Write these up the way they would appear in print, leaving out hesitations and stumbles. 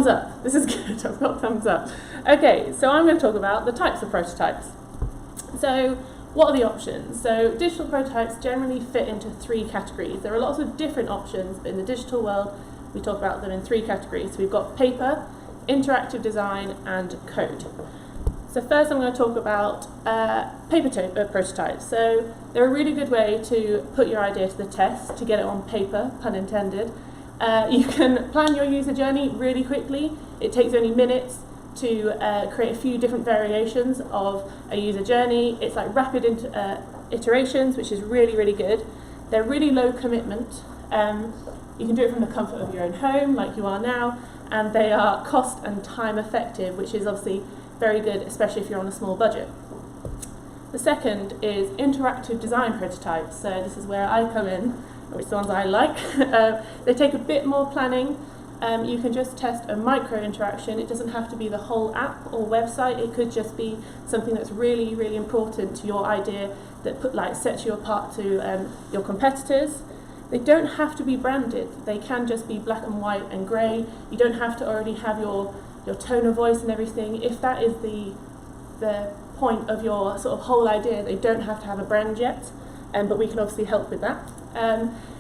thumbs up. This is good. I've got thumbs up. Okay, so I'm going to talk about the types of prototypes. So what are the options? So digital prototypes generally fit into 3 categories. There are lots of different options, but in the digital world, we talk about them in 3 categories. So we've got paper, interactive design, and code. So first I'm going to talk about paper prototypes. So they're a really good way to put your idea to the test, to get it on paper, pun intended. You can plan your user journey really quickly. It takes only minutes to create a few different variations of a user journey. It's like rapid iterations, which is really, really good. They're really low commitment. You can do it from the comfort of your own home, like you are now, and they are cost and time effective, which is obviously very good, especially if you're on a small budget. The second is interactive design prototypes. So this is where I come in, which are the ones I like. They take a bit more planning. You can just test a micro interaction. It doesn't have to be the whole app or website. It could just be something that's really, really important to your idea that sets you apart to your competitors. They don't have to be branded. They can just be black and white and grey. You don't have to already have your tone of voice and everything. If that is the point of your sort of whole idea, they don't have to have a brand yet, but we can obviously help with that.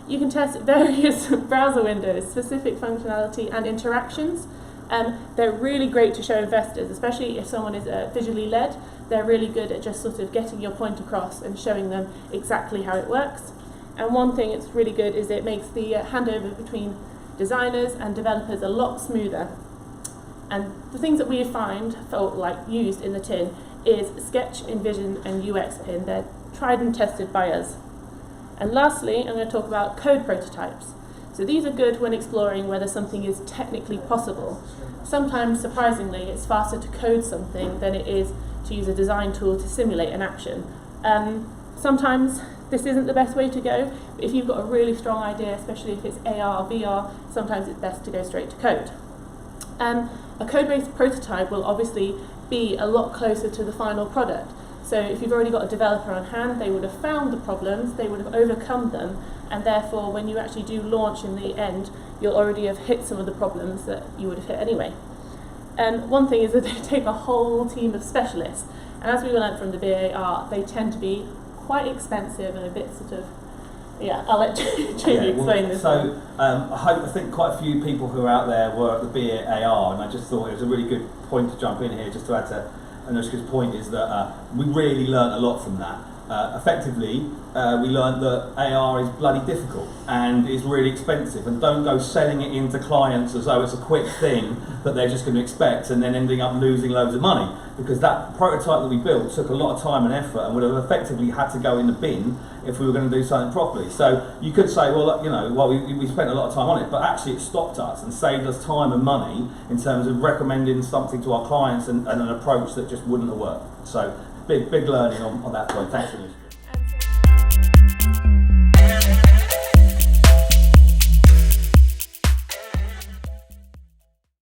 You can test various browser windows, specific functionality and interactions. They're really great to show investors, especially if someone is visually led. They're really good at just sort of getting your point across and showing them exactly how it works. And one thing that's really good is it makes the handover between designers and developers a lot smoother. And the things that we find used in the tin is Sketch, Envision and UX Pin. They're tried and tested by us. And lastly, I'm going to talk about code prototypes. So these are good when exploring whether something is technically possible. Sometimes, surprisingly, it's faster to code something than it is to use a design tool to simulate an action. Sometimes this isn't the best way to go, but if you've got a really strong idea, especially if it's AR or VR, sometimes it's best to go straight to code. A code-based prototype will obviously be a lot closer to the final product. So if you've already got a developer on hand, they would have found the problems, they would have overcome them, and therefore when you actually do launch in the end, you'll already have hit some of the problems that you would have hit anyway. One thing is that they take a whole team of specialists, and as we learned from the BAR, they tend to be quite expensive and a bit sort of, I'll let Jamie explain this. So I think quite a few people who are out there were at the BAR, and I just thought it was a really good point to jump in here, just to add to Anushka's point, is that we really learned a lot from that. Effectively, we learned that AR is bloody difficult and is really expensive, and don't go selling it into clients as though it's a quick thing that they're just going to expect and then ending up losing loads of money, because that prototype that we built took a lot of time and effort and would have effectively had to go in the bin if we were going to do something properly. So you could say, we spent a lot of time on it, but actually it stopped us and saved us time and money in terms of recommending something to our clients and an approach that just wouldn't have worked. So big learning on that point. Thanks for this.